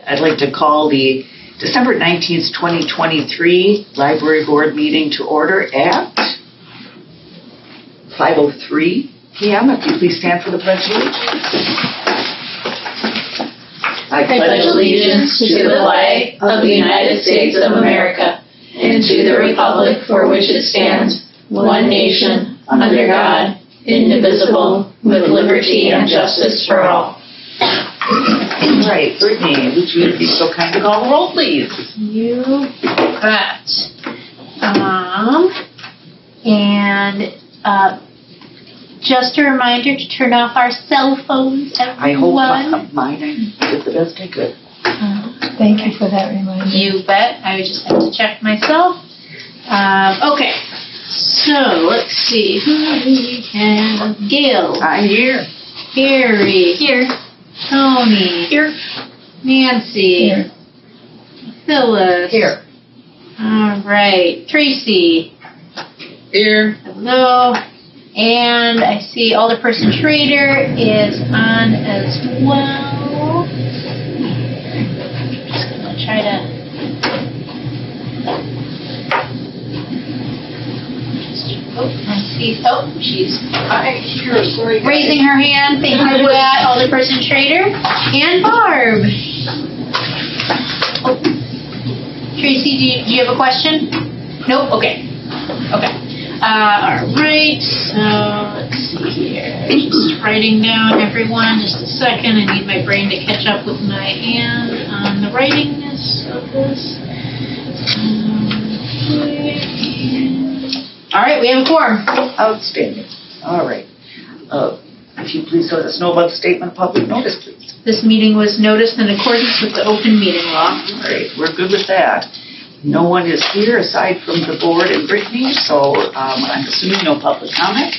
I'd like to call the December 19th, 2023 Library Board meeting to order at 5:03 p.m. If you please stand for the Pledge of Allegiance. I pledge allegiance to the flag of the United States of America and to the republic for which it stands, one nation, under God, indivisible, with liberty and justice for all. All right, Brittany, would you be so kind to call the roll, please? You bet. Just a reminder to turn off our cell phones, everyone. I hope mine, I did the best I could. Thank you for that reminder. You bet. I just have to check myself. Okay. So, let's see. Who do we have? Gail. I'm here. Gary. Here. Tony. Here. Nancy. Here. Phyllis. Here. All right. Tracy. Here. Hello. And I see Alderperson Schrader is on as well. Just gonna try to. I see. Oh, she's raising her hand. Thank you for that, Alderperson Schrader. And Barb. Oh. Tracy, do you have a question? Nope? Okay. Okay. All right. So, let's see here. Just writing down everyone. Just a second. I need my brain to catch up with my hand on the writingness of this. All right, we have a quorum. Outstanding. All right. If you please let us know about the statement of public notice, please. This meeting was noticed in accordance with the open meeting law. All right, we're good with that. No one is here aside from the board and Brittany, so I'm assuming no public comment.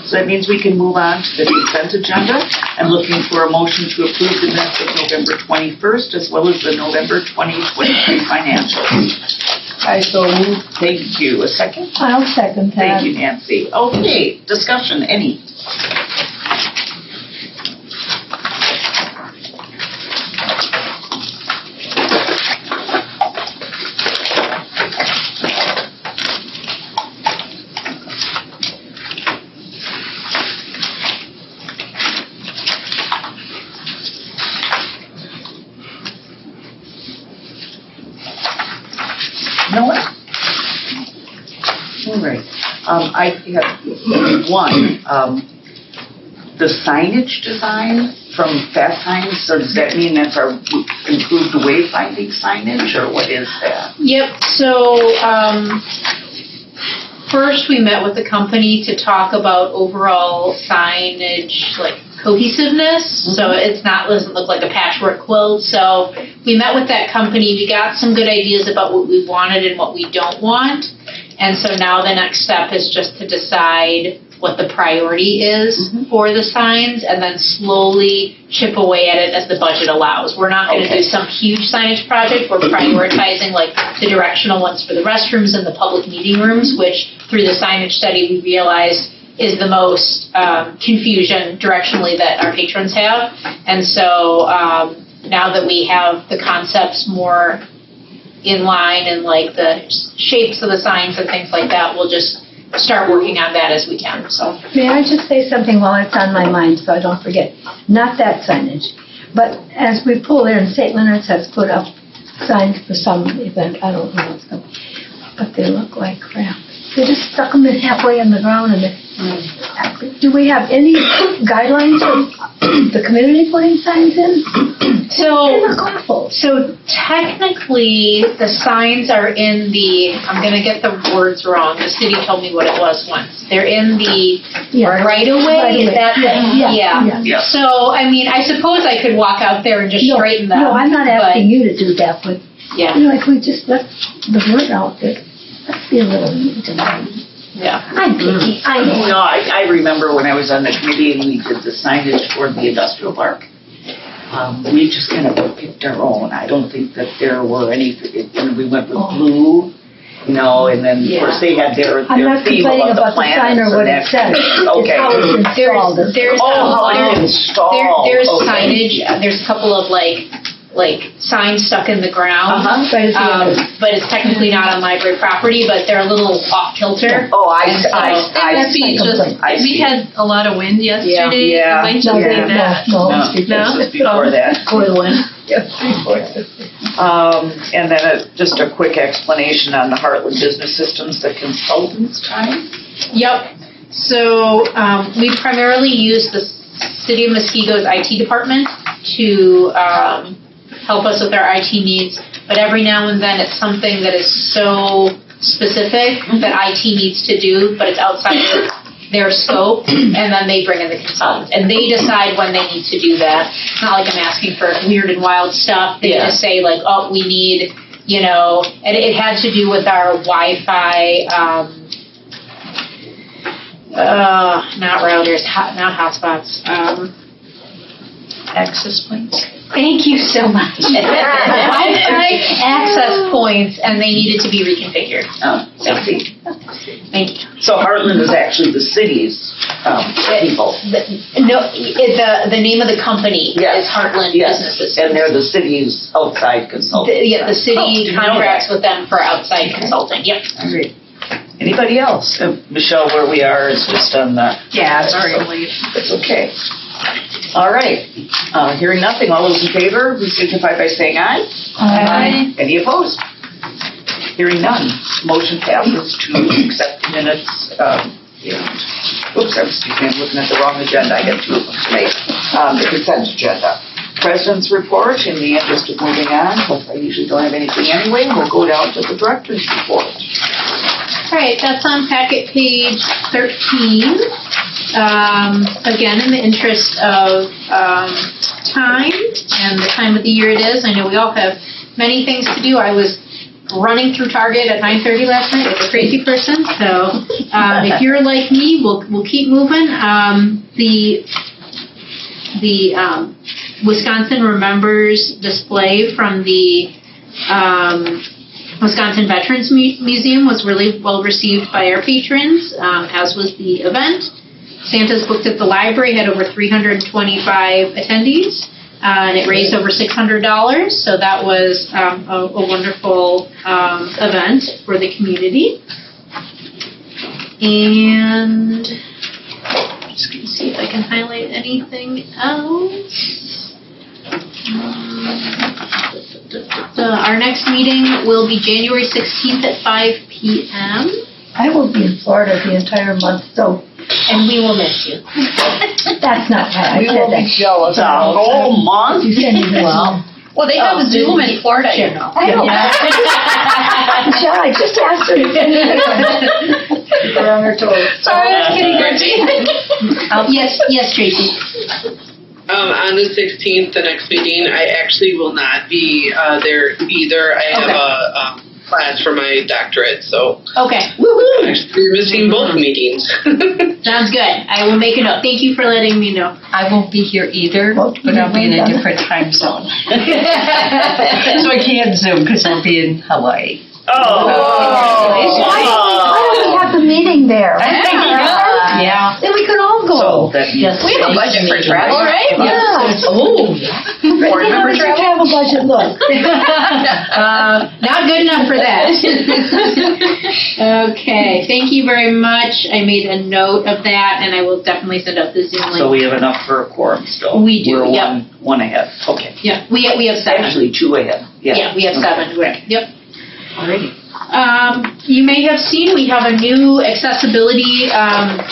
So that means we can move on to the consent agenda. I'm looking for a motion to approve the minutes of November 21st as well as the November 2023 financials. I so move. Thank you. A second? I'll second that. Thank you, Nancy. Okay, discussion, any? No one? All right. I have one. The signage design from Fast Signs, so does that mean that's our improved wayfinding signage, or what is that? Yep. So, first we met with the company to talk about overall signage, like cohesiveness. Mm-hmm. So doesn't look like a patchwork quilt. So we met with that company. We got some good ideas about what we wanted and what we don't want. And so now the next step is just to decide what the priority is for the signs and then slowly chip away at it as the budget allows. We're not going to do some huge signage project. We're prioritizing like the directional ones for the restrooms and the public meeting rooms, which through the signage study we realized is the most confusion directionally that our patrons have. And so now that we have the concepts more in line and like the shapes of the signs and things like that, we'll just start working on that as we can. So may I just say something while it's on my mind so I don't forget? Not that signage, but as we pull in, St. Leonard's has put up signs for some event, I don't know what's going, but they look like crap. They just stuck them in halfway in the ground and do we have any guidelines for the community putting signs in? So, they look awful. So technically the signs are in the, I'm going to get the words wrong, the city told me what it was once. They're in the right-of-way, is that Yeah. So, I mean, I suppose I could walk out there and just straighten them. No, I'm not asking you to do that, but yeah. You know, if we just let the word out there, let's be a little neat tonight. Yeah. I'm picky, I know. No, I remember when I was on the committee and we did the signage for the industrial park. We just kind of picked our own. I don't think that there were any, and we went with blue, you know, and then of course they had their I'm not theme complaining about the the sign or what it says. Okay. It's how it's installed. There's how it's installed. There's Okay. signage. There's a couple of like like signs stuck in the ground. Right at the end. But it's technically not on library property, but they're a little off kilter. Oh, I And so- That's my complaint. I see. We had a lot of wind yesterday. Yeah. It might just No, be Yeah. that. no, No, it's that's just before that. Coiling. And then just a quick explanation on the Heartland Business Systems, the consultants time. Yep. So we primarily use the City of Muskego's IT department to help us with our IT needs. But every now and then it's something that is so specific that IT needs to do, but it's outside of their scope, and then they bring in the consultant. And they decide when they need to do that. It's not like I'm asking for weird and wild stuff. They just say like, oh, we need, and it had to do with our Wi-Fi, not routers, not hotspots, access points. Thank you so much. Wi-Fi access points, and they needed to be reconfigured. Oh, I see. Thank you. So Heartland is actually the city's people. No, the name of the company is Heartland Business Systems. And they're the city's outside consultants. The city didn't know contracts that. with them for outside consulting. Yep. All right. Anybody else? Michelle, where we are is just on the... Yeah, sorry to leave. It's okay. All right. Hearing nothing, all those in favor, please signify by saying aye. Aye. Any opposed? Hearing none, motion passes to accept minutes. Oops, I'm looking at the wrong agenda. I got two of them today. The consent agenda. President's report, in the interest of moving on, because I usually don't have anything anyway, we'll go down to the director's report. All right, that's on packet page 13. Again, in the interest of time and the time of the year it is, I know we all have many things to do. I was running through Target at 9:30 last night like a crazy person, so if you're like me, we'll keep moving. The Wisconsin Remembers display from the Wisconsin Veterans Museum was really well received by our patrons, as was the event. Santa's Booked at the Library had over 325 attendees, and it raised over $600, so that was a wonderful event for the community. And I'm just going to see if I can highlight anything else. Our next meeting will be January 16th at 5 p.m. I will be in Florida the entire month, so And we will miss you. that's not right. I We said will be that. jealous the whole month. You send me this. Well, they have Zoom in Florida, you know. I know. Michelle, I just asked her to send me this. We're on our toes. Sorry, I was kidding, Yes, Tracy. On the 16th, the next meeting, I actually will not be there either. I have a class for my doctorate, so Okay. you're missing both meetings. Sounds good. I will make a note. Thank you for letting me know. I won't be here either, but I'll be in a different time zone. So I can't Zoom because I'll be in Hawaii. Why don't we have the meeting there? Yeah. Then we could all go. So that means We have a budget for travel. All right. Yeah. Oh, Brittany, how does your travel budget look? Not good enough for that. Okay. Thank you very much. I made a note of that, and I will definitely send out the Zoom link. So we have enough for a quorum still? We do, We're yep. one ahead, okay. Yeah, we have 7. Actually, 2 ahead, Yeah, we have 7. Okay. Yep. Alrighty. You may have seen we have a new accessibility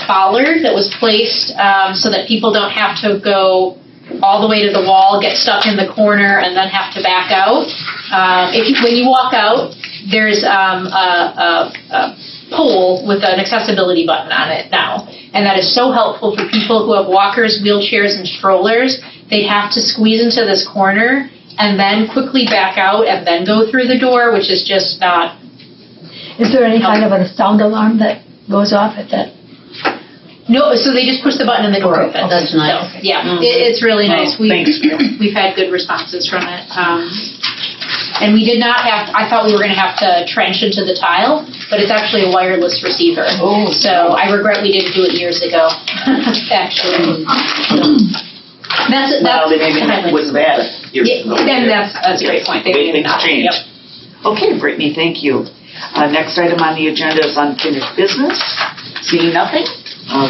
bollard that was placed so that people don't have to go all the way to the wall, get stuck in the corner, and then have to back out. When you walk out, there's a pole with an accessibility button on it now, and that is so helpful for people who have walkers, wheelchairs, and strollers. They have to squeeze into this corner and then quickly back out and then go through the door, which is just not. Is there any kind of a sound alarm that goes off at that? No, so they just push the button and the door opens. That's nice. So, yeah, it's really nice. Thanks. We've had good responses from it. And we did not have, I thought we were going to have to trench into the tile, but it's actually a wireless receiver. Oh. So I regret we didn't do it years ago, actually. So, that's Well, they maybe wouldn't have had it. years Yeah, ago. then that's a great point. They Way may things not. change. Yep. Okay, Brittany, thank you. Next item on the agenda is unfinished business. Seeing nothing,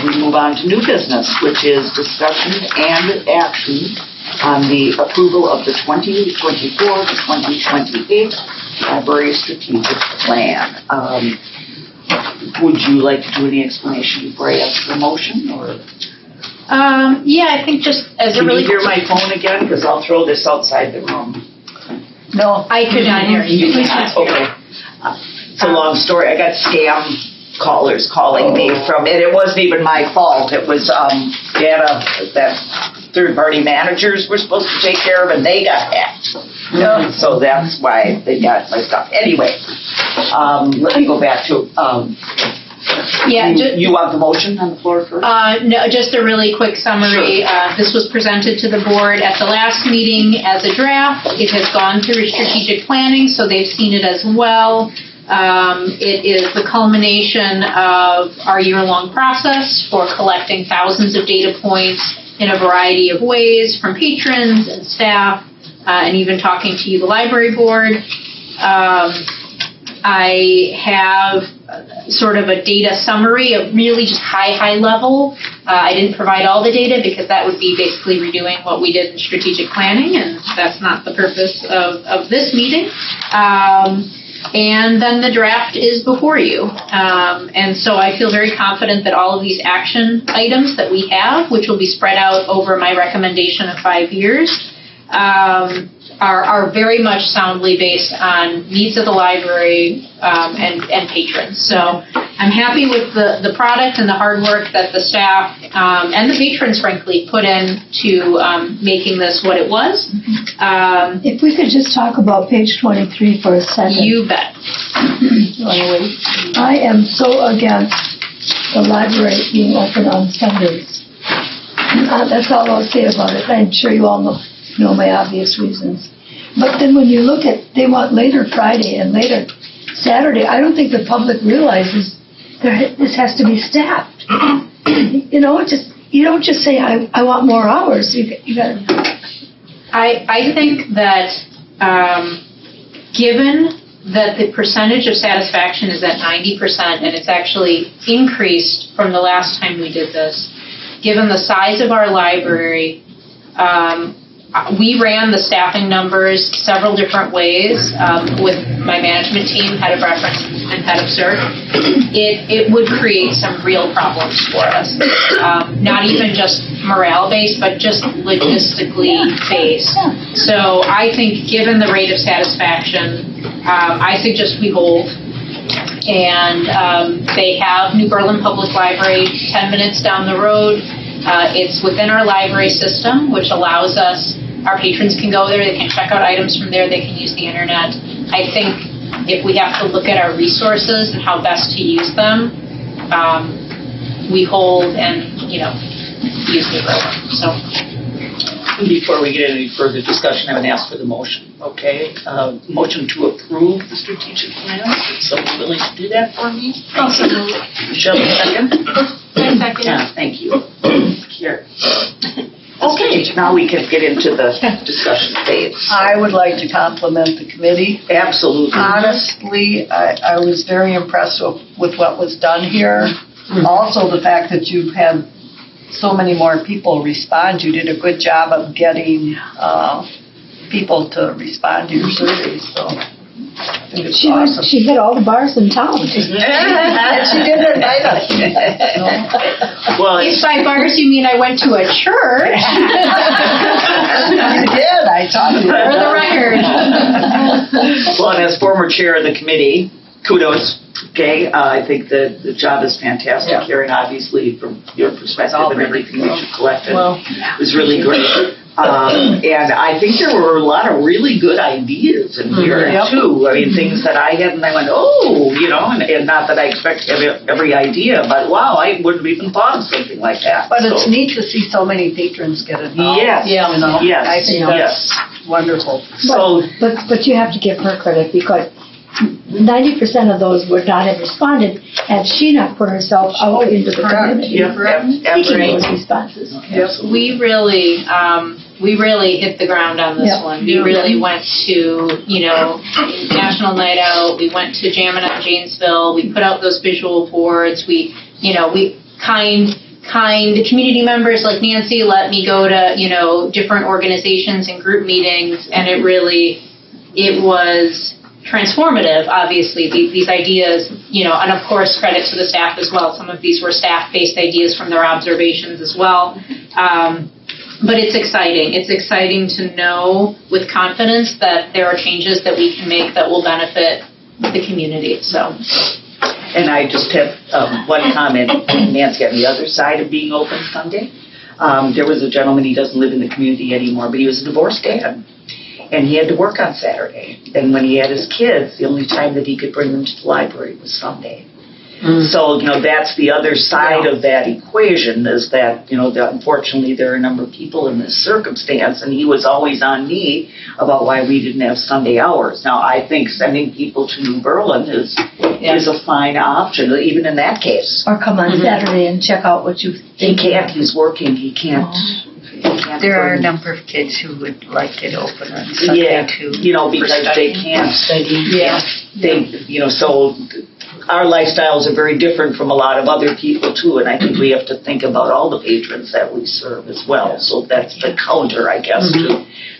we move on to new business, which is discussion and action on the approval of the 2024 to 2028 Library Strategic Plan. Would you like to do any explanation before I ask for a motion, or? Yeah, I think just as a Can really. you hear my phone again? Because I'll throw this outside the room. No. I could not hear you. You cannot, okay. It's a long story. I got scam callers calling me from, and it wasn't even my fault. It was data that third-party managers were supposed to take care of, and they got hacked. So that's why they got my stuff. Anyway, let me go back to, Yeah, you want the motion on the floor first? No, just a really quick summary. This was presented to the board at the last meeting as a draft. It has gone through strategic planning, so they've seen it as well. It is the culmination of our year-long process for collecting thousands of data points in a variety of ways from patrons and staff, and even talking to you, the library board. I have sort of a data summary of really just high level. I didn't provide all the data because that would be basically redoing what we did in strategic planning, and that's not the purpose of this meeting. And then the draft is before you. And so I feel very confident that all of these action items that we have, which will be spread out over my recommendation of 5 years, are very much soundly based on needs of the library and patrons. So I'm happy with the product and the hard work that the staff and the patrons, frankly, put into making this what it was. If we could just talk about page 23 for a second. You bet. I am so against the library being open on Sundays. That's all I'll say about it. I'm sure you all know my obvious reasons. But then when you look at, they want later Friday and later Saturday, I don't think the public realizes this has to be staffed. You don't just say, I want more hours. You gotta. I think that given that the percentage of satisfaction is at 90% and it's actually increased from the last time we did this, given the size of our library, we ran the staffing numbers several different ways with my management team, head of reference and head of cert. It would create some real problems for us. Not even just morale-based, but just logistically based. So I think given the rate of satisfaction, I suggest we hold. And they have New Berlin Public Library 10 minutes down the road. It's within our library system, which allows us, our patrons can go there, they can check out items from there, they can use the internet. I think if we have to look at our resources and how best to use them, we hold and, use New Berlin. So. Before we get any further discussion, I'm going to ask for the motion, okay? Motion to approve the strategic plan. Is someone willing to do that for me? Michelle, second? Second. Yeah, thank you. Here. Okay, now we can get into the discussion phase. I would like to compliment the committee. Absolutely. Honestly, I was very impressed with what was done here. Also, the fact that you've had so many more people respond. You did a good job of getting people to respond to your surveys. So I think it's awesome. She hit all the bars in town. And she didn't invite us. Well, If by bars you mean I went to a church. You did. I talked to you. For the record. well, and as former chair of the committee, kudos. Okay, I think the job is fantastic here, and obviously from your perspective and everything that you collected was really great. And I think there were a lot of really good ideas in here too. I mean, things that I had, and I went, and not that I expect to have every idea, but wow, I wouldn't have even thought of something like that. But it's neat to see so many patrons get involved. Yes, yes, I think that's wonderful. So, but you have to give her credit because 90% of those would not have responded had she not put herself out into the community. Seeking those responses. We really hit the ground on this one. We really went to, National Night Out. We went to Jammin' on Janesville. We put out those visual boards. We kind community members like Nancy let me go to, different organizations and group meetings, and it was transformative, obviously, these ideas, and of course credit to the staff as well. Some of these were staff-based ideas from their observations as well. But it's exciting. It's exciting to know with confidence that there are changes that we can make that will benefit the community. So. And I just have one comment, Nancy, on the other side of being open Sunday. There was a gentleman, he doesn't live in the community anymore, but he was a divorced dad. And he had to work on Saturday. And when he had his kids, the only time that he could bring them to the library was Sunday. So, that's the other side of that equation is that, that unfortunately there are a number of people in this circumstance, and he was always on me about why we didn't have Sunday hours. Now, I think sending people to New Berlin is a fine option, even in that case. Or come on Saturday and check out what you think. He can't, he's working, he can't. There are a number of kids who would like it open on Sunday too. Because they can't study. So our lifestyles are very different from a lot of other people too, and I think we have to think about all the patrons that we serve as well. So that's the counter, I guess,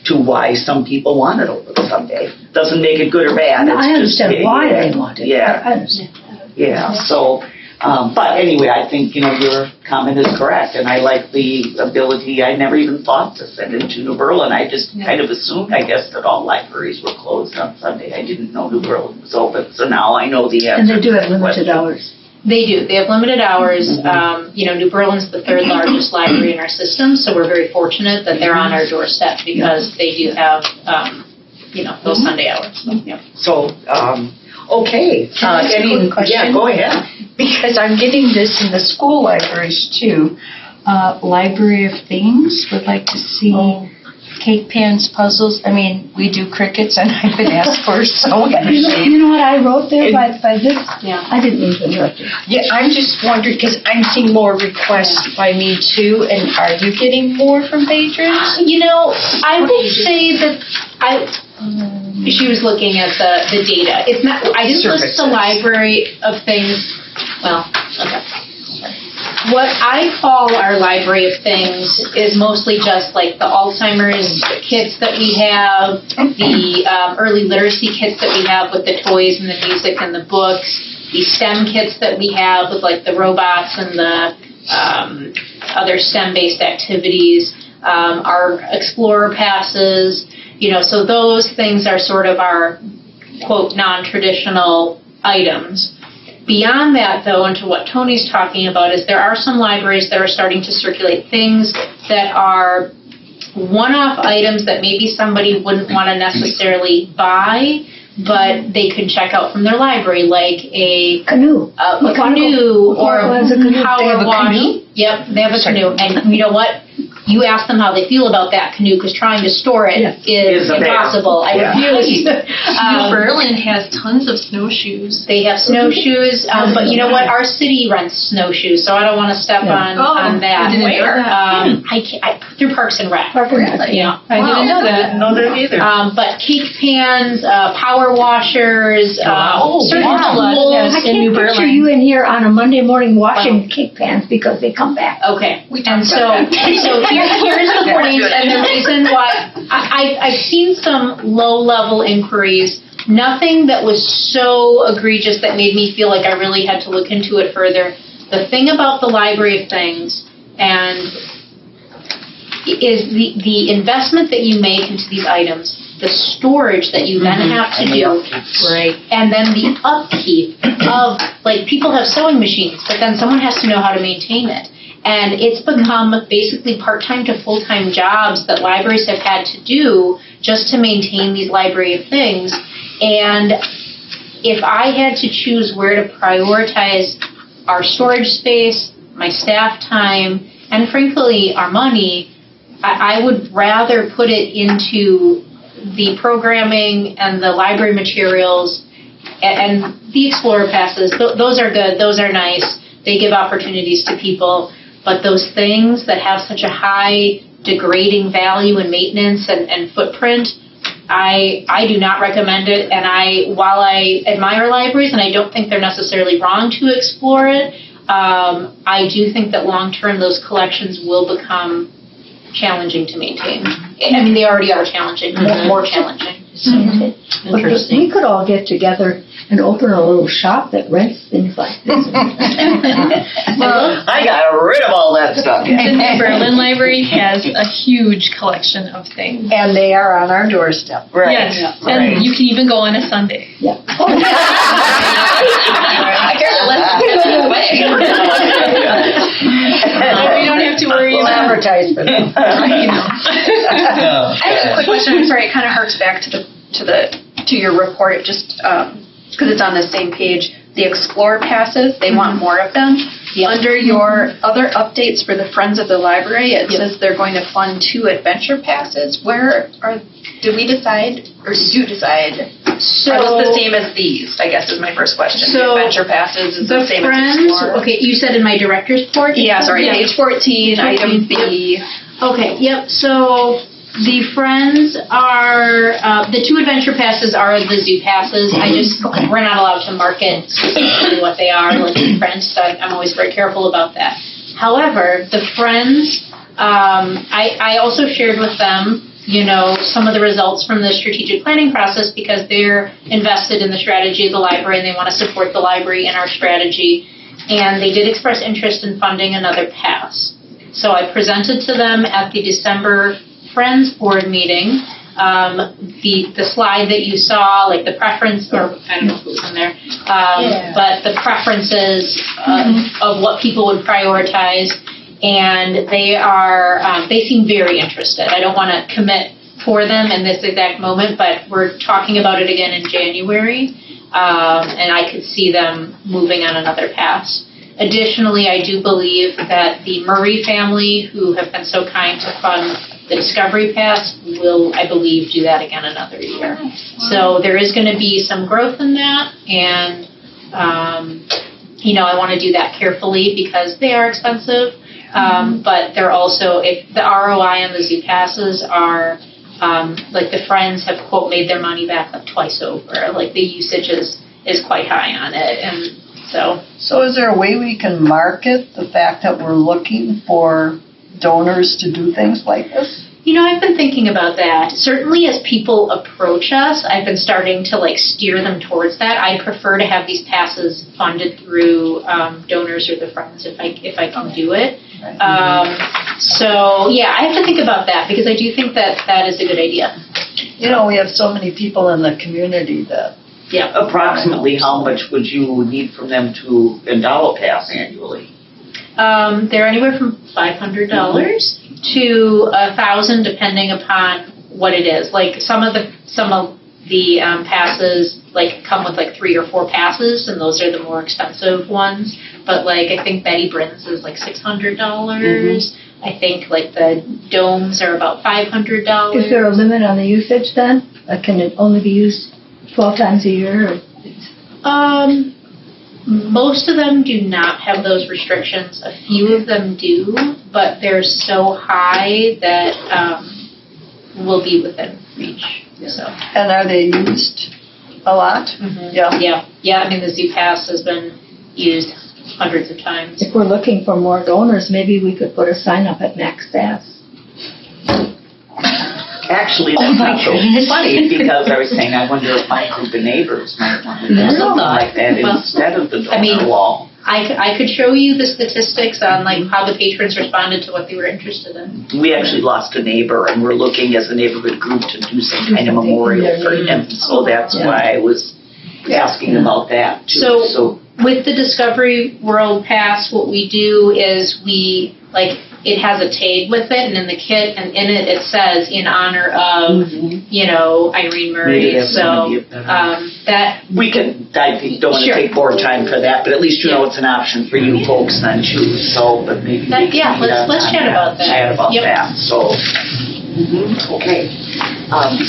to why some people want it open Sunday. Doesn't make it good or bad. I understand why they want it. Yeah. I understand. Yeah. So. But anyway, I think, your comment is correct, and I like the ability. I never even thought to send it to New Berlin. I just kind of assumed, I guess, that all libraries were closed on Sunday. I didn't know New Berlin was open, so now I know the answer. And they do have limited hours. They do. They have limited hours. New Berlin's the third largest library in our system, so we're very fortunate that they're on our doorstep because they do have, those Sunday hours. So, okay. Can I ask a quick question? Yeah, go ahead. Because I'm getting this in the school libraries too. Library of Things would like to see cake pans, puzzles. I mean, we do crickets, and I've been asked for so many. You know what I wrote there by this? Yeah. I didn't mean to interrupt you. Yeah, I'm just wondering, because I'm seeing more requests by me too, and are you getting more from patrons? I would say that she was looking at the data. It's not. I didn't list the Library of Things. Well, okay. What I call our Library of Things is mostly just like the Alzheimer's kits that we have, the early literacy kits that we have with the toys and the music and the books, the STEM kits that we have with like the robots and the other STEM-based activities, our Explorer passes, so those things are sort of our, quote, non-traditional items. Beyond that, though, and to what Tony's talking about, is there are some libraries that are starting to circulate things that are one-off items that maybe somebody wouldn't want to necessarily buy, but they could check out from their library, like a canoe or a power wash. Yep, they have a canoe. And you know what? You ask them how they feel about that canoe, because trying to store it is impossible. I refuse. New Berlin has tons of snowshoes. They have snowshoes, but you know what? Our city rents snowshoes, so I don't want to step on that. Where? Through Parks and Rec. Really? Yeah. I didn't know that. No, that either. But cake pans, power washers, certain tools. I can't picture you in here on a Monday morning washing cake pans because they come back. Okay. And so here's the point and the reason why. I've seen some low-level inquiries, nothing that was so egregious that made me feel like I really had to look into it further. The thing about the Library of Things is the investment that you make into these items, the storage that you then have to do, and then the upkeep of, like, people have sewing machines, but then someone has to know how to maintain it. And it's become basically part-time to full-time jobs that libraries have had to do just to maintain these Library of Things. And if I had to choose where to prioritize our storage space, my staff time, and frankly our money, I would rather put it into the programming and the library materials and the Explorer passes, those are good, those are nice, they give opportunities to people, but those things that have such a high degrading value and maintenance and footprint, I do not recommend it, and while I admire libraries, and I don't think they're necessarily wrong to explore it, I do think that long-term those collections will become challenging to maintain. I mean, they already are challenging, more challenging. But we could all get together and open a little shop that rents things like this. Well, I got rid of all that stuff. The Berlin Library has a huge collection of things. And they are on our doorstep. Right. Yes, Right. and you can even go on a Sunday. Yeah. We don't have to worry We'll about advertise for them. I have a quick question. I'm sorry, it kind of harks back to your report, just because it's on the same page. The Explorer passes, they want more of them. Yep. Under your other updates for the Friends of the Library, it says they're going to fund 2 adventure passes. Did we decide, or did you decide? So, Are those the same as these, I guess is my first question. So, the adventure passes is the same Friends, as Explorer? okay, you said in my director's report? Yeah, sorry, page 14, item B. Okay, yep, so the Friends are, the 2 adventure passes are the zoo passes. We're not allowed to market specifically what they are, like Friends, so I'm always very careful about that. However, the Friends, I also shared with them, some of the results from the strategic planning process because they're invested in the strategy of the library and they want to support the library in our strategy. And they did express interest in funding another pass. So I presented to them at the December Friends Board meeting the slide that you saw, like the preference, or I don't know if it was in there, but the preferences of what people would prioritize. And they seem very interested. I don't want to commit for them in this exact moment, but we're talking about it again in January, and I could see them moving on another pass. Additionally, I do believe that the Murray family, who have been so kind to fund the Discovery Pass, will, I believe, do that again another year. So there is going to be some growth in that, and I want to do that carefully because they are expensive. But they're also, if the ROI on the zoo passes are, like the Friends have, quote, made their money back like twice over. Like the usage is quite high on it. And so is there a way we can market the fact that we're looking for donors to do things like this? I've been thinking about that. Certainly as people approach us, I've been starting to steer them towards that. I prefer to have these passes funded through donors or the Friends if I can do it. So yeah, I have to think about that because I do think that is a good idea. We have so many people in the community that. Yeah. Approximately how much would you need from them to endow a pass annually? They're anywhere from $500 to $1,000, depending upon what it is. Like some of the passes come with 3 or 4 passes, and those are the more expensive ones. But I think Betty Brin's is $600. I think the domes are about $500. Is there a limit on the usage then? Can it only be used 12 times a year? Most of them do not have those restrictions. A few of them do, but they're so high that will be within reach. So. And are they used a lot? Yeah. I mean, the zoo pass has been used hundreds of times. If we're looking for more donors, maybe we could put a sign up at Max Pass. Actually, that's not so funny because I was saying I wonder if my group of neighbors might want to do something like that instead of the donor wall. I could show you the statistics on how the patrons responded to what they were interested in. We actually lost a neighbor, and we're looking as a neighborhood group to do some kind of memorial for him. So that's why I was asking about that too. So with the Discovery World Pass, what we do is we it has a tag with it, and in the kit, and in it says in honor of Irene Murray. So that we can. I think don't want to take more time for that, but at least it's an option for you folks then too. So, but maybe let's chat about that. Chat about that. So, Okay.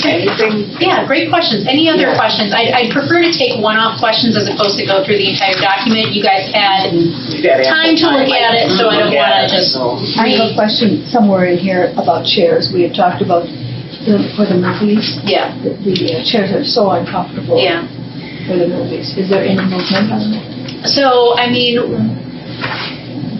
Anything? Yeah, great questions. Any other questions? I'd prefer to take one-off questions as opposed to go through the entire document. You guys had time to look at it, so I don't want to just I have a question somewhere in here about chairs. We had talked about for the movies. Yeah. The chairs are so uncomfortable Yeah. for the movies. Is there any movement on that? So, I mean,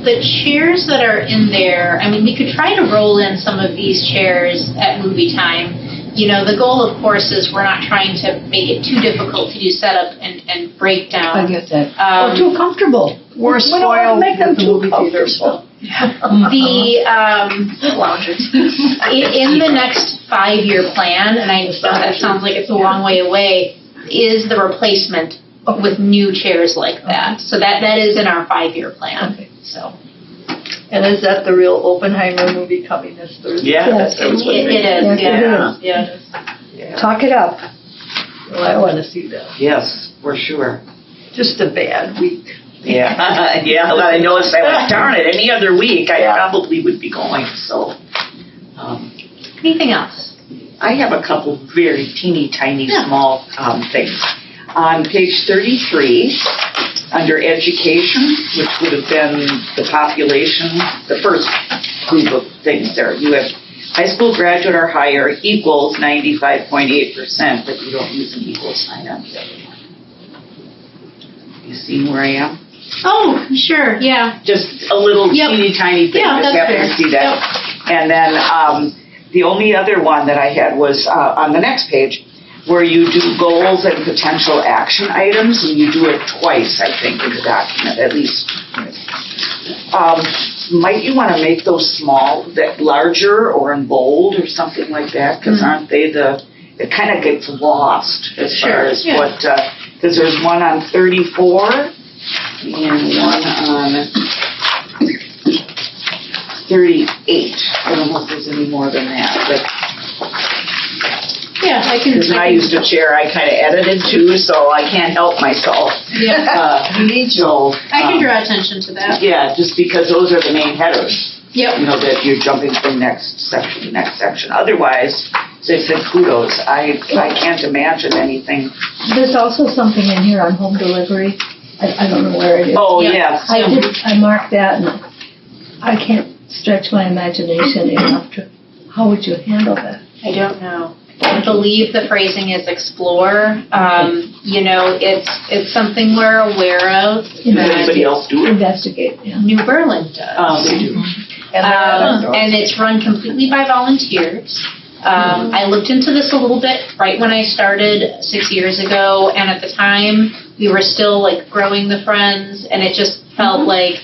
the chairs that are in there, I mean, we could try to roll in some of these chairs at movie time. You know, the goal, of course, is we're not trying to make it too difficult to do setup and breakdown. I get that. Or too comfortable. We're We don't want to spoiled make them with the too movie theaters. comfortable. The, Loungers. in the next 5-year plan, and I know that sounds like it's a long way away, is the replacement with new chairs like that. So that is in our 5-year plan. Okay. So And is that the real Oppenheimer movie coming this Thursday? Yeah. Yes. that was what it they- is, Yes, it yeah. is. Yeah. Talk it up. Well, I want to see that. Yes, for sure. Just a bad week. Yeah, yeah, well, I noticed, I went, darn it, any other week, I probably would be going, so. Anything else? I have a couple very teeny tiny Yeah. small things. On page 33, under education, which would have been the population, the first group of things there, you have high school graduate or higher equals 95.8%, but you don't use an equal sign on the other one. You see where I am? Oh, sure, yeah. Just a little Yep. teeny tiny thing, Yeah, just that's happened to fair. see that. And then the only other one that I had was on the next page, where you do goals and potential action items, and you do it twice, I think, in the document, at least. Might you want to make those small, that larger or in bold or something like that? Because aren't they it kind of gets lost as far as yeah. what, because there's one on 34 and one on 38. I don't know if there's any more than that, but Yeah, I can. because when I used to chair, I kind of edited too, so I can't help myself. Yeah. You need to. I can draw attention to that. Yeah, just because those are the main headers, Yep. you know, that you're jumping from next section to next section. Otherwise, they said kudos. I can't imagine anything. There's also something in here on home delivery. I don't know where it is. Oh, Yeah. yes. I marked that, and I can't stretch my imagination enough to, how would you handle that? I don't know. I believe the phrasing is explore. You know, it's something we're aware of. Does anybody else do it? Investigate, yeah. New Berlin does. They do. And it's run completely by volunteers. I looked into this a little bit right when I started 6 years ago, and at the time we were still like growing the Friends, and it just felt like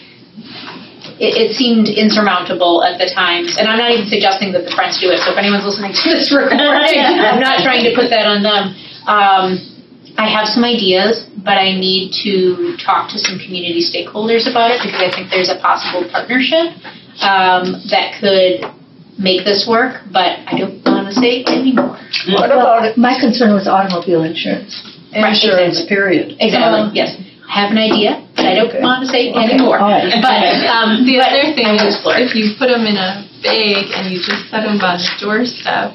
it seemed insurmountable at the time. And I'm not even suggesting that the Friends do it, so if anyone's listening to this recording, I'm not trying to put that on them. I have some ideas, but I need to talk to some community stakeholders about it because I think there's a possible partnership that could make this work, but I don't want to say anymore. What about it? My concern was automobile insurance. Insurance, period. Exactly, yes. I have an idea, but I don't want to say anymore. All right. But, The other thing I is, explore. if you put them in a bag and you just set them by the doorstep,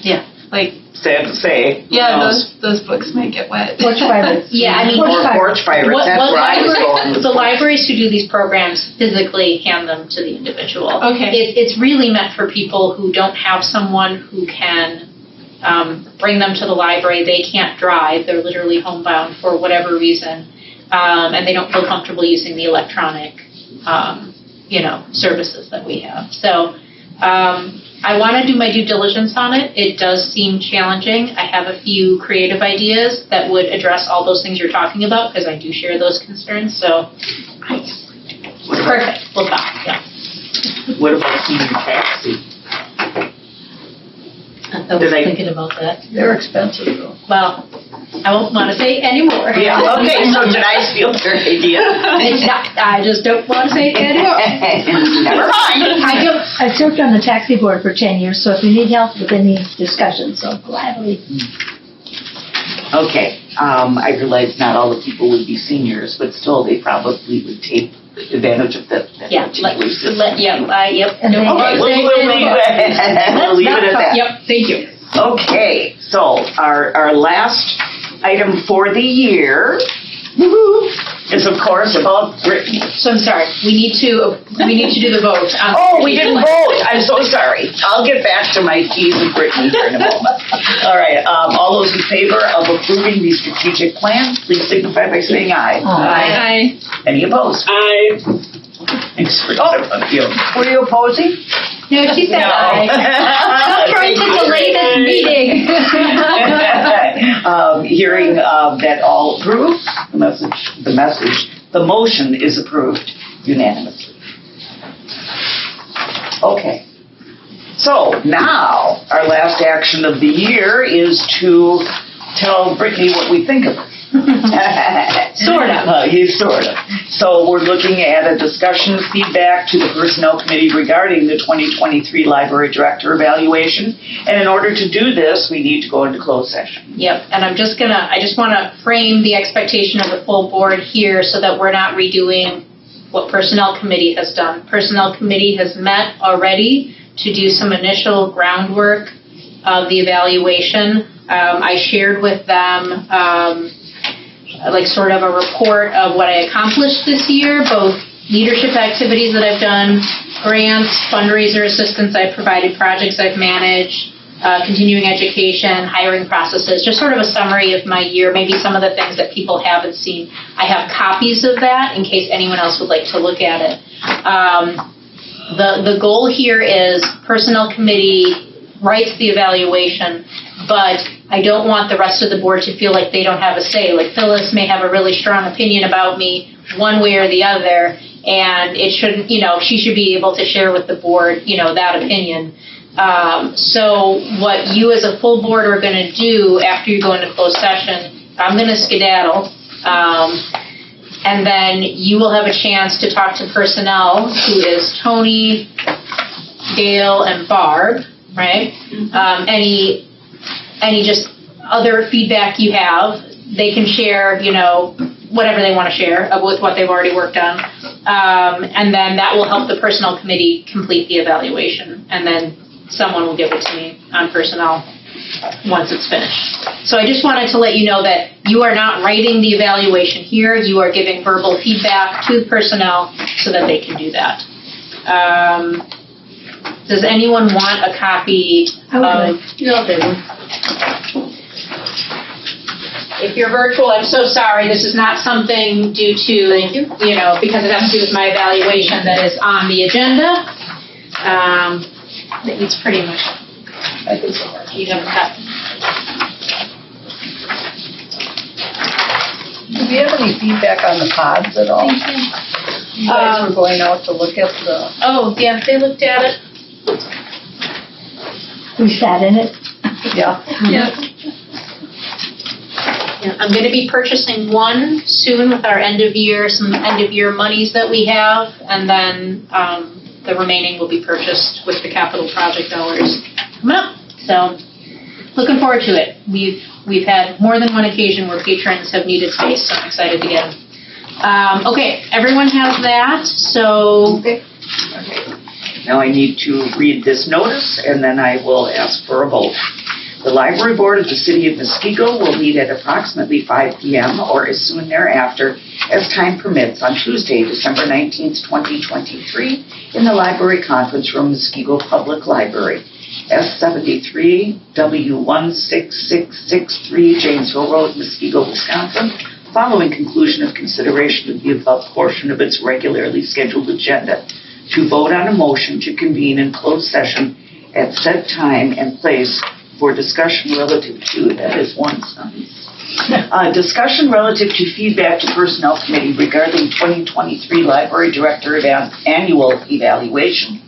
Yeah. like, Sad to say. yeah, Who knows? those books might get wet. Porch pirates. Yeah, I mean, Or porch pirates, What that's where I was going with the libraries who do these programs physically hand them to the individual. Okay. It's really meant for people who don't have someone who can bring them to the library. They can't drive. They're literally homebound for whatever reason. And they don't feel comfortable using the electronic, services that we have. So I want to do my due diligence on it. It does seem challenging. I have a few creative ideas that would address all those things you're talking about because I do share those concerns. So perfect. We'll talk. Yeah. What about senior taxi? I was thinking about that. They're expensive though. Well, I won't want to say anymore. Yeah, okay, so did I steal your idea? It's not, I just don't want to say anymore. Never mind. I served on the taxi board for 10 years, so if you need help with any discussions, so gladly. Okay, I realize not all the people would be seniors, but still, they probably would tape advantage of that. Yeah, yep, yep. And they- Okay, we'll leave it at that. Yep, thank you. Okay, so our last item for the year is of course about Brittany. So I'm sorry, we need to do the vote. Oh, we didn't vote. I'm so sorry. I'll get back to my T's and Brittany here in a moment. All right, all those in favor of approving the strategic plan, please signify by saying aye. Aye. Any opposed? I Thanks for you. Were you opposing? No, she said aye. Stop trying to delay this meeting. Hearing that all approve, the motion is approved unanimously. Okay. So now, our last action of the year is to tell Brittany what we think of her. Sort of. Sort of. So we're looking at a discussion feedback to the Personnel Committee regarding the 2023 Library Director evaluation. And in order to do this, we need to go into closed session. Yep, and I just want to frame the expectation of the full board here so that we're not redoing what Personnel Committee has done. Personnel Committee has met already to do some initial groundwork of the evaluation. I shared with them sort of a report of what I accomplished this year, both leadership activities that I've done, grants, fundraiser assistance I've provided, projects I've managed, continuing education, hiring processes, just sort of a summary of my year, maybe some of the things that people haven't seen. I have copies of that in case anyone else would like to look at it. The goal here is Personnel Committee writes the evaluation, but I don't want the rest of the board to feel like they don't have a say. Like Phyllis may have a really strong opinion about me one way or the other, and it shouldn't, she should be able to share with the board, that opinion. So what you as a full board are going to do after you go into closed session, I'm going to skedaddle, and then you will have a chance to talk to personnel, who is Tony, Gail, and Barb, right? Any just other feedback you have, they can share, whatever they want to share with what they've already worked on. And then that will help the Personnel Committee complete the evaluation. And then someone will give it to me on personnel once it's finished. So I just wanted to let you know that you are not writing the evaluation here. You are giving verbal feedback to personnel so that they can do that. Does anyone want a copy of... If you're virtual, I'm so sorry. This is not something due to, because it has to do with my evaluation that is on the agenda. It's pretty much, you have a copy. Do we have any feedback on the pods at all? You guys were going out to look at the... Oh, yeah, they looked at it. We sat in it. Yeah. Yeah. I'm going to be purchasing one soon with our some end-of-year monies that we have, and then the remaining will be purchased with the capital project dollars coming up. So, looking forward to it. We've had more than one occasion where patrons have needed space, so I'm excited to get them. Okay, everyone has that, so... Okay. Now I need to read this notice, and then I will ask for a vote. The Library Board of the City of Muskego will meet at approximately 5 p.m. or as soon thereafter as time permits on Tuesday, December 19th, 2023, in the Library Conference Room, Muskego Public Library, S73 W16663, Janesville Road, Muskego, Wisconsin, following conclusion of consideration of the above portion of its regularly scheduled agenda, to vote on a motion to convene in closed session at said time and place for discussion relative to, that is one sentence, discussion relative to feedback to Personnel Committee regarding 2023 Library Director Annual Evaluation.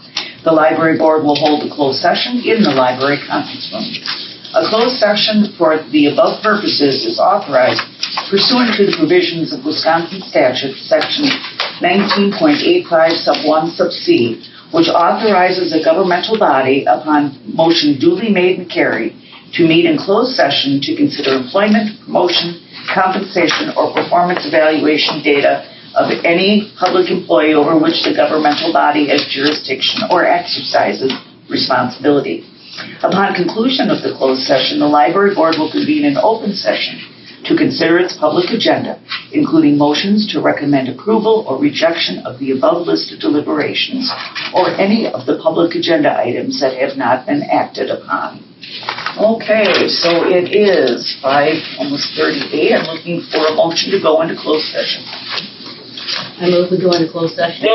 The Library Board will hold a closed session in the Library Conference Room. A closed session for the above purposes is authorized pursuant to the provisions of Wisconsin Statute, Section 19.85 sub 1 sub c, which authorizes a governmental body, upon motion duly made and carried, to meet in closed session to consider employment, promotion, compensation, or performance evaluation data of any public employee over which the governmental body has jurisdiction or exercises responsibility. Upon conclusion of the closed session, the library board will convene an open session to consider its public agenda, including motions to recommend approval or rejection of the above listed deliberations or any of the public agenda items that have not been acted upon. Okay, so it is 5:38. I'm looking for a motion to go into closed session. I move we go into closed session.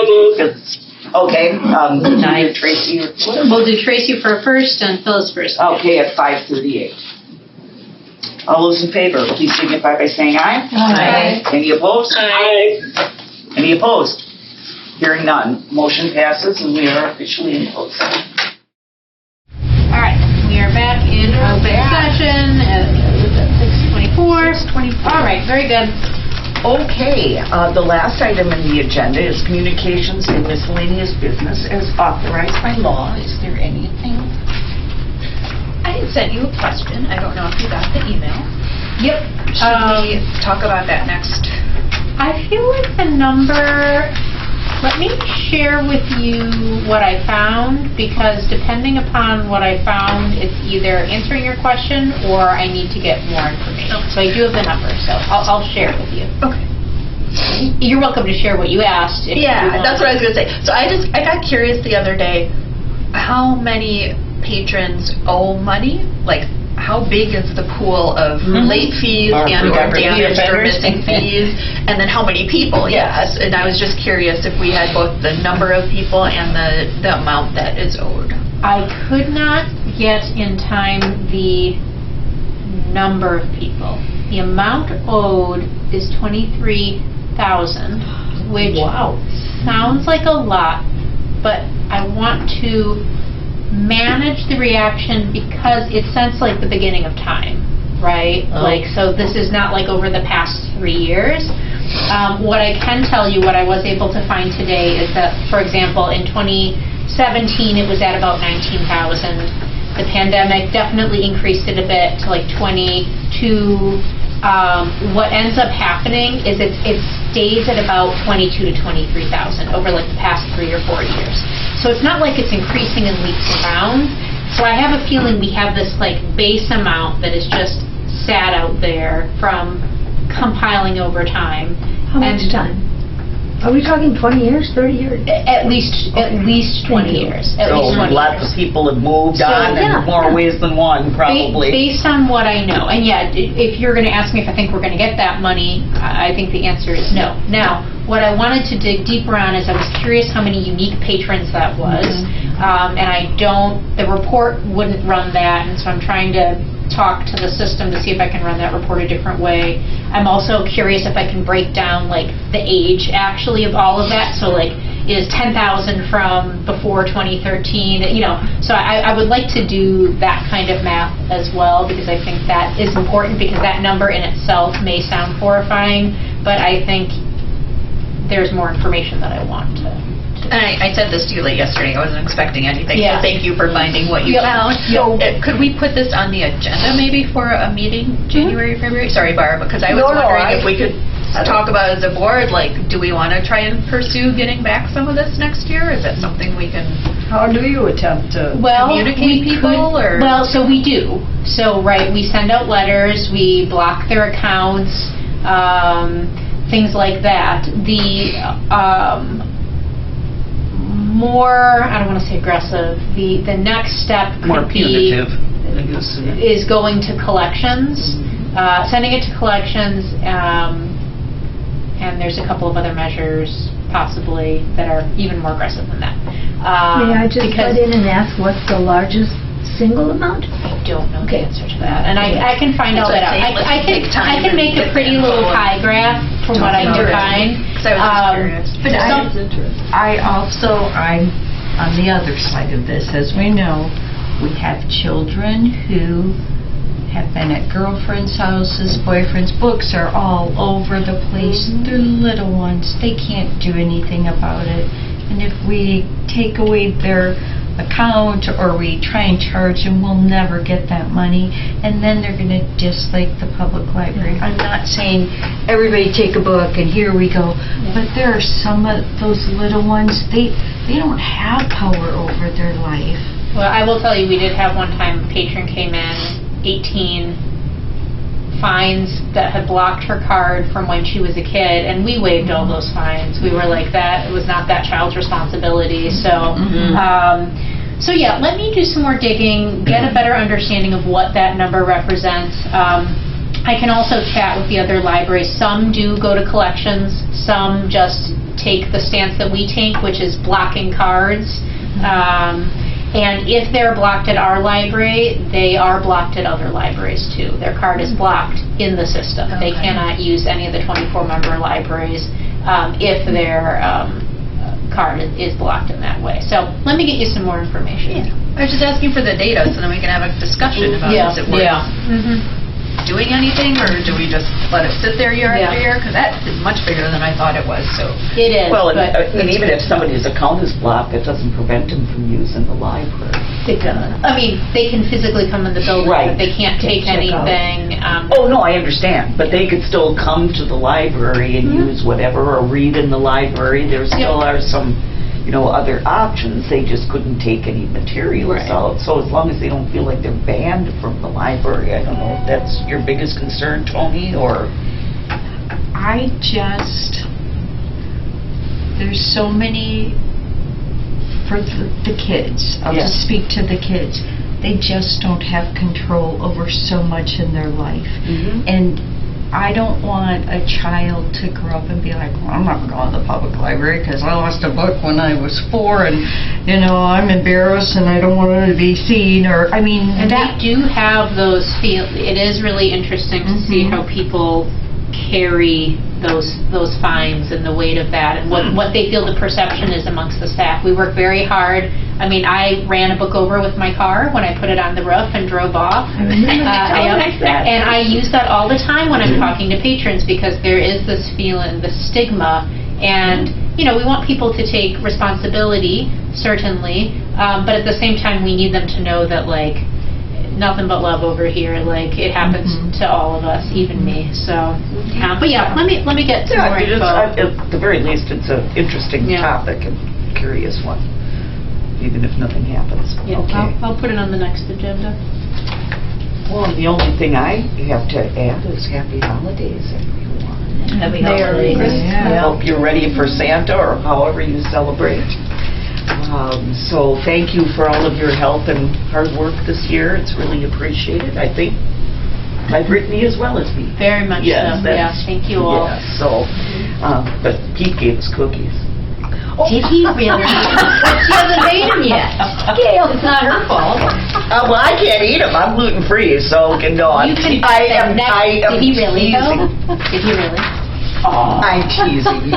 Okay, Tracy, We'll do Tracy for first and Phyllis first. okay, at 5:38. All those in favor, please signify by saying aye. Aye. Any opposed? Aye. Any opposed? Hearing none, motion passes and we are officially in closed session. All right, we are back in open session at 6:24. 6:24. All right, very good. Okay, the last item in the agenda is communications and miscellaneous business as authorized by law. Is there anything? I had sent you a question. I don't know if you got the email. Yep. Should we talk about that next? I feel like the number, let me share with you what I found, because depending upon what I found, it's either answering your question or I need to get more information. So I do have the number, so I'll share it with you. Okay. You're welcome to share what you asked. If you Yeah, want. that's what I was gonna say. So I got curious the other day, how many patrons owe money? Like, how big is the pool of late fees Or and or repeat damage or offenders. missing fees? And then how many people? Yes. And I was just curious if we had both the number of people and the amount that is owed. I could not get in time the number of people. The amount owed is $23,000, which sounds like a lot, but I want to manage the reaction because it sounds like the beginning of time, right? Like, so this is not like over the past 3 years. What I can tell you, what I was able to find today is that, for example, in 2017, it was at about 19,000. The pandemic definitely increased it a bit to like 22. What ends up happening is it stays at about 22 to 23,000 over like the past 3 or 4 years. So it's not like it's increasing in leaps and bounds. So I have a feeling we have this like base amount that is just sat out there from compiling over time. How much time? Are we talking 20 years, 30 years? At least 20 years. At least 20 lots years. of people have moved So, on in more ways than one, probably. Based on what I know, and yeah, if you're going to ask me if I think we're going to get that money, I think the answer is no. Now, what I wanted to dig deeper on is I was curious how many unique patrons that was, and the report wouldn't run that, and so I'm trying to talk to the system to see if I can run that report a different way. I'm also curious if I can break down like the age actually of all of that. So like, is 10,000 from before 2013? You know, so I would like to do that kind of math as well, because I think that is important, because that number in itself may sound horrifying, but I think there's more information that I want to. And I said this to you late yesterday. I wasn't expecting anything. Yeah. So thank you for finding what you found. So could we put this on the agenda maybe for a meeting January, February? Sorry, Barb, because I was wondering if we could talk about as a board, like, do we want to try and pursue getting back some of this next year? Is that something we can How do you attempt to? communicate people? Or Well, so we do. So, right, we send out letters, we block their accounts, things like that. The more, I don't want to say aggressive, the next step More could be punitive. is going to collections, sending it to collections, and there's a couple of other measures possibly that are even more aggressive than that. May I just because butt in and ask what's the largest single amount? I don't know Okay. the answer to that, and I can find all That's that out. what I'm saying, let's take time I can and make a get pretty the little info pie graph from what I can find. Because I was just curious. But I'm on the other side of this. As we know, we have children who have been at girlfriends' houses, boyfriends' books are all over the place. They're little ones. They can't do anything about it. And if we take away their account, or we try and charge them, we'll never get that money, and then they're going to dislike the public library. I'm not saying everybody take a book and here we go, but there are some of those little ones, they don't have power over their life. Well, I will tell you, we did have one time a patron came in, 18 fines that had blocked her card from when she was a kid, and we waived all those fines. We were like, that it was not that child's responsibility. So, so yeah, let me do some more digging, get a better understanding of what that number represents. I can also chat with the other libraries. Some do go to collections. Some just take the stance that we take, which is blocking cards. And if they're blocked at our library, they are blocked at other libraries too. Their card is blocked in the system. They cannot use any of the 24-member libraries if their card is blocked in that way. So let me get you some more information. I was just asking for the data so then we can have a discussion about is it worth doing anything, or do we just let it sit there year after year? Because that is much bigger than I thought it was. So it is. Well, and even if somebody's account is blocked, it doesn't prevent them from using the library. It doesn't. I mean, they can physically come in the building, but they can't take anything. Oh, no, I understand. But they could still come to the library and use whatever, or read in the library. There still are some, other options. They just couldn't take any materials out. So as long as they don't feel like they're banned from the library, I don't know if that's your biggest concern, Tony, or... There's so many, for the kids, I'll just speak to the kids, they just don't have control over so much in their life. And I don't want a child to grow up and be like, well, I'm not going to the public library because I lost a book when I was 4 and, I'm embarrassed and I don't want to be seen, or, and they do have those it is really interesting to see how people carry those fines and the weight of that and what they feel the perception is amongst the staff. We work very hard. I ran a book over with my car when I put it on the roof and drove off. And I use that all the time when I'm talking to patrons because there is this feeling, the stigma, and we want people to take responsibility, certainly, but at the same time we need them to know that nothing but love over here. It happens to all of us, even me. So, but yeah, let me get some more info. At the very least, it's an interesting topic and curious one, even if nothing happens. Yeah, okay. I'll put it on the next agenda. Well, the only thing I have to add is happy holidays, everyone. Happy holidays. I hope you're ready for Santa or however you celebrate. So thank you for all of your help and hard work this year. It's really appreciated, I think, by Brittany as well as me. Very much so. Yeah, thank you all. Yeah, so, but Pete gave us cookies. Did he really? She hasn't made them yet. Gail, it's not her fault. Well, I can't eat them. I'm gluten-free, so can go on. You can Did he really, though? Did he really? I'm teasing.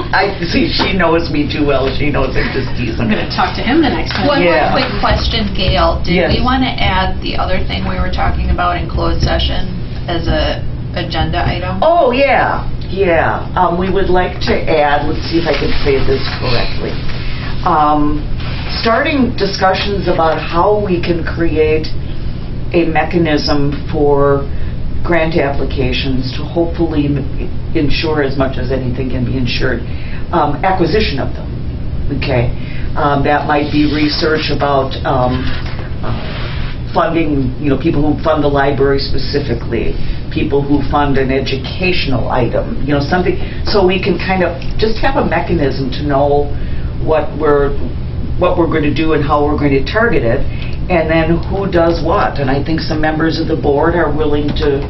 She knows me too well. She knows I'm just teasing. I'm going to talk to him the next time. One more quick question, Gail. Did we want to add the other thing we were talking about in closed session as a agenda item? Oh, yeah. We would like to add, let's see if I can say this correctly, starting discussions about how we can create a mechanism for grant applications to hopefully ensure, as much as anything can be ensured, acquisition of them. Okay, that might be research about funding, people who fund the library specifically, people who fund an educational item, something, so we can kind of just have a mechanism to know what we're going to do and how we're going to target it, and then who does what. And I think some members of the board are willing to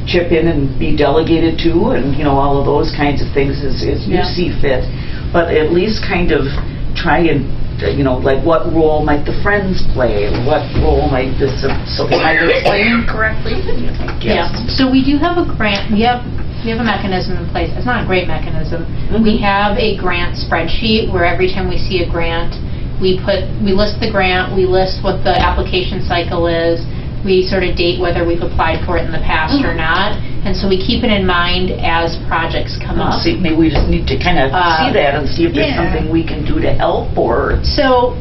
chip in and be delegated to, and all of those kinds of things as you see fit. But at least kind of try and what role might the Friends play, and what role might this, so am I explaining correctly? Yes. So we do have a grant, we have a mechanism in place. It's not a great mechanism. We have a grant spreadsheet where every time we see a grant, we list the grant, we list what the application cycle is, we sort of date whether we've applied for it in the past or not, and so we keep it in mind as projects come up. See, maybe we just need to kind of see that and see if there's something we can do to help, or... So,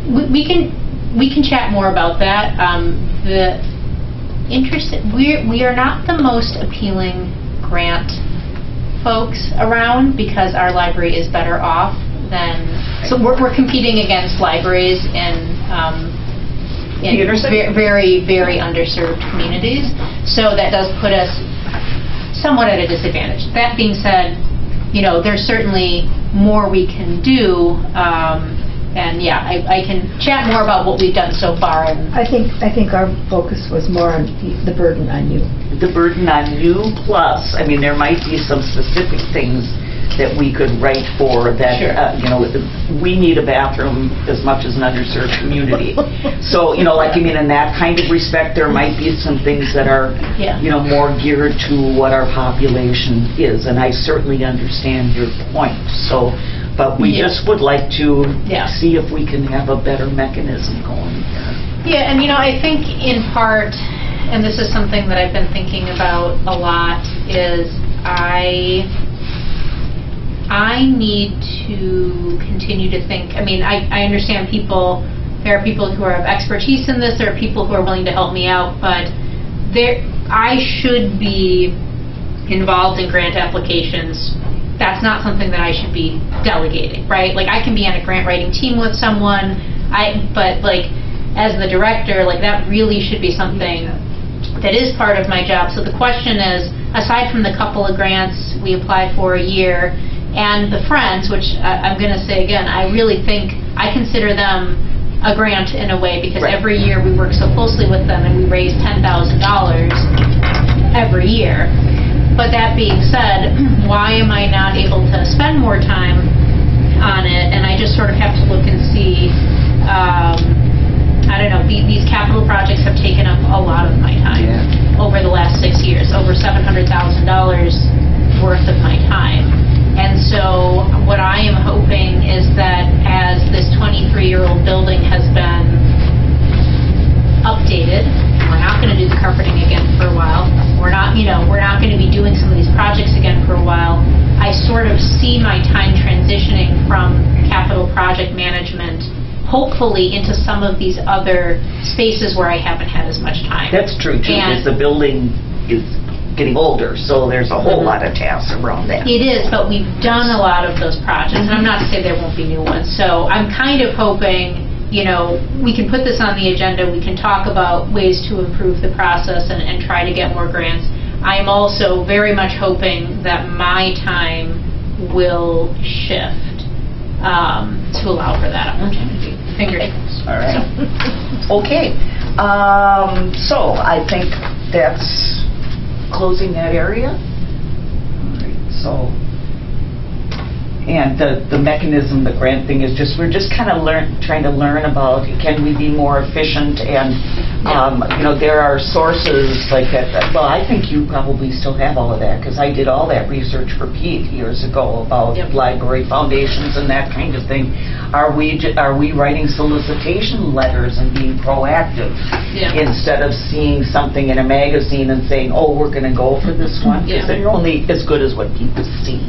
we can chat more about that. We are not the most appealing grant folks around because our library is better off than, so we're competing against libraries in very, very underserved communities. So that does put us somewhat at a disadvantage. That being said, there's certainly more we can do. And yeah, I can chat more about what we've done so far. And I think our focus was more on the burden on you. The burden on you, plus, there might be some specific things that we could write for that, we need a bathroom as much as an underserved community. So, in that kind of respect, there might be some things that are, more geared to what our population is. And I certainly understand your point. So, but we just would like to see if we can have a better mechanism going here. Yeah, and I think in part, and this is something that I've been thinking about a lot, is I need to continue to think. I understand there are people who have expertise in this, there are people who are willing to help me out, but I should be involved in grant applications. That's not something that I should be delegating, right? Like, I can be on a grant writing team with someone, but as the director, that really should be something that is part of my job. So the question is, aside from the couple of grants we applied for a year, and the Friends, which I'm going to say again, I really think, I consider them a grant in a way, because every year we work so closely with them and we raise $10,000 every year. But that being said, why am I not able to spend more time on it? And I just sort of have to look and see, I don't know, these capital projects have taken up a lot of my time over the last 6 years, over $700,000 worth of my time. And so what I am hoping is that as this 23-year-old building has been updated, we're not going to do the carpeting again for a while. We're not going to be doing some of these projects again for a while. I sort of see my time transitioning from capital project management, hopefully, into some of these other spaces where I haven't had as much time. That's true too, because the building is getting older, so there's a whole lot of tasks around that. It is, but we've done a lot of those projects, and I'm not to say there won't be new ones. So I'm kind of hoping, we can put this on the agenda, we can talk about ways to improve the process and try to get more grants. I am also very much hoping that my time will shift to allow for that opportunity. Fingers crossed. All right. Okay. So I think that's closing that area. All right. So, and the mechanism, the grant thing is we're just kind of trying to learn about, can we be more efficient, and there are sources like that. Well, I think you probably still have all of that, because I did all that research for Pete years ago about library foundations and that kind of thing. Are we writing solicitation letters and being proactive instead of seeing something in a magazine and saying, oh, we're going to go for this one? Because they're only as good as what people see.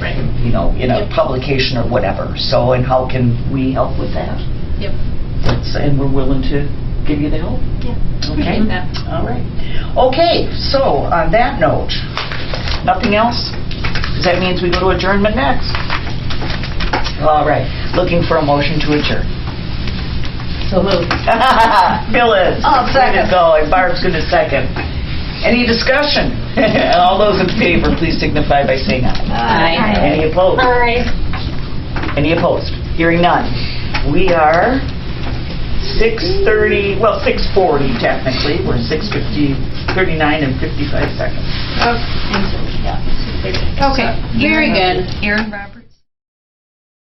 Right. In a publication or whatever. So, and how can we help with that? Yep. And we're willing to give you the help. Yeah. Okay. That. All right. Okay. So, on that note, nothing else? Because that means we go to adjournment next. All right. Looking for a motion to adjourn. So moved. Phyllis. Second. Go. And Barb's going to second. Any discussion? All those in favor, please signify by saying aye. Aye. Any opposed? Aye. Any opposed? Hearing none. We are 6:30, well, 6:40 technically. We're 6:39 and 55 seconds. Okay, very good. Aaron Roberts.